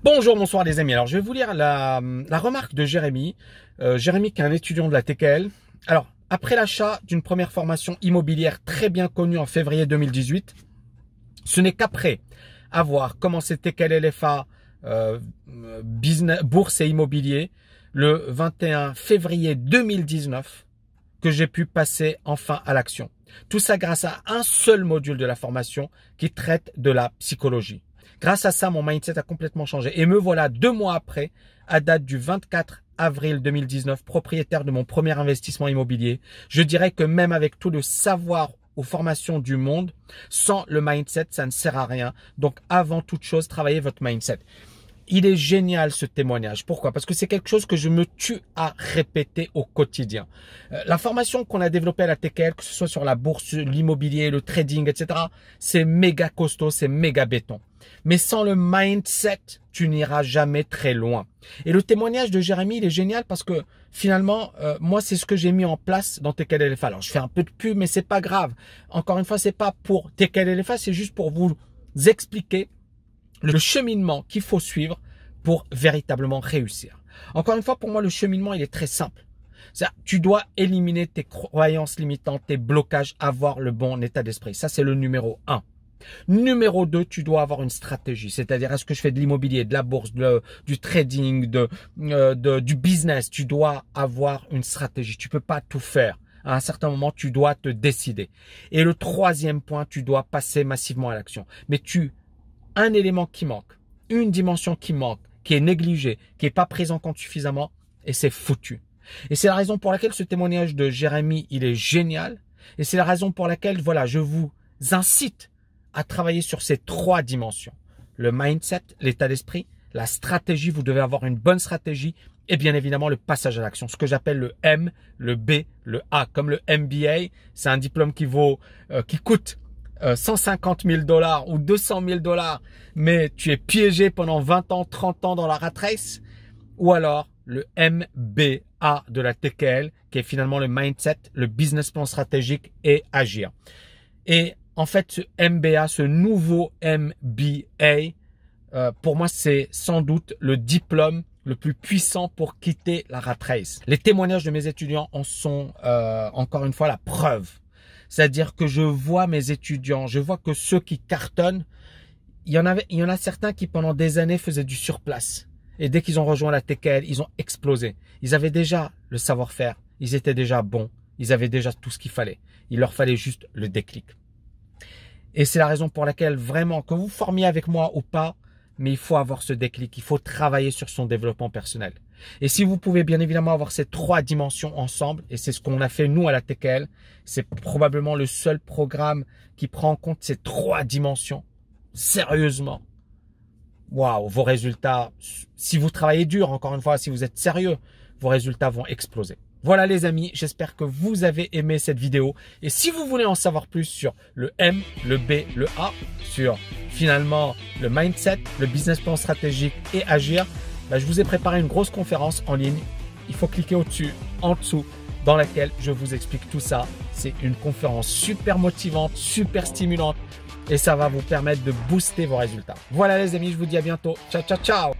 Bonjour, bonsoir les amis. Alors je vais vous lire la remarque de Jérémy. Jérémy qui est un étudiant de la TKL. Alors après l'achat d'une première formation immobilière très bien connue en février 2018, ce n'est qu'après avoir commencé TKL LFA, business, bourse et immobilier, le 21 février 2019, que j'ai pu passer enfin à l'action. Tout ça grâce à un seul module de la formation qui traite de la psychologie. Grâce à ça, mon mindset a complètement changé. Et me voilà 2 mois après, à date du 24 avril 2019, propriétaire de mon premier investissement immobilier. Je dirais que même avec tout le savoir aux formations du monde, sans le mindset, ça ne sert à rien. Donc, avant toute chose, travaillez votre mindset. Il est génial ce témoignage. Pourquoi? Parce que c'est quelque chose que je me tue à répéter au quotidien. La formation qu'on a développée à la TKL, que ce soit sur la bourse, l'immobilier, le trading, etc., c'est méga costaud, c'est méga béton. Mais sans le mindset, tu n'iras jamais très loin. Et le témoignage de Jérémy, il est génial parce que finalement, moi, c'est ce que j'ai mis en place dans TKL LFA. Alors, je fais un peu de pub, mais c'est pas grave. Encore une fois, c'est pas pour TKL LFA, c'est juste pour vous expliquer le cheminement qu'il faut suivre pour véritablement réussir. Encore une fois, pour moi, le cheminement, il est très simple. Tu dois éliminer tes croyances limitantes, tes blocages, avoir le bon état d'esprit. Ça, c'est le numéro 1. Numéro 2, tu dois avoir une stratégie. C'est-à-dire, est-ce que je fais de l'immobilier, de la bourse, du trading, du business? Tu dois avoir une stratégie. Tu peux pas tout faire. À un certain moment, tu dois te décider. Et le 3e point, tu dois passer massivement à l'action. Mais un élément qui manque, une dimension qui manque, qui est négligée, qui n'est pas prise en compte suffisamment, et c'est foutu. Et c'est la raison pour laquelle ce témoignage de Jérémy, il est génial. Et c'est la raison pour laquelle, voilà, je vous incite à travailler sur ces 3 dimensions. Le mindset, l'état d'esprit, la stratégie, vous devez avoir une bonne stratégie, et bien évidemment le passage à l'action, ce que j'appelle le M, le B, le A. Comme le MBA, c'est un diplôme qui coûte 150 000 $ ou 200 000 $, mais tu es piégé pendant 20 ans, 30 ans dans la rat race. Ou alors le MBA de la TKL, qui est finalement le mindset, le business plan stratégique et agir. Et en fait, ce MBA, ce nouveau MBA, pour moi, c'est sans doute le diplôme le plus puissant pour quitter la rat race. Les témoignages de mes étudiants en sont encore une fois la preuve. C'est-à-dire que je vois mes étudiants, je vois que ceux qui cartonnent, il y en a certains qui pendant des années faisaient du surplace. Et dès qu'ils ont rejoint la TKL, ils ont explosé. Ils avaient déjà le savoir-faire, ils étaient déjà bons, ils avaient déjà tout ce qu'il fallait. Il leur fallait juste le déclic. Et c'est la raison pour laquelle vraiment, que vous formiez avec moi ou pas, mais il faut avoir ce déclic, il faut travailler sur son développement personnel. Et si vous pouvez bien évidemment avoir ces 3 dimensions ensemble, et c'est ce qu'on a fait nous à la TKL, c'est probablement le seul programme qui prend en compte ces 3 dimensions, sérieusement. Waouh, vos résultats, si vous travaillez dur, encore une fois, si vous êtes sérieux, vos résultats vont exploser. Voilà les amis, j'espère que vous avez aimé cette vidéo. Et si vous voulez en savoir plus sur le M, le B, le A, sur finalement le mindset, le business plan stratégique et agir, je vous ai préparé une grosse conférence en ligne. Il faut cliquer au-dessus, en dessous, dans laquelle je vous explique tout ça. C'est une conférence super motivante, super stimulante et ça va vous permettre de booster vos résultats. Voilà les amis, je vous dis à bientôt. Ciao, ciao, ciao!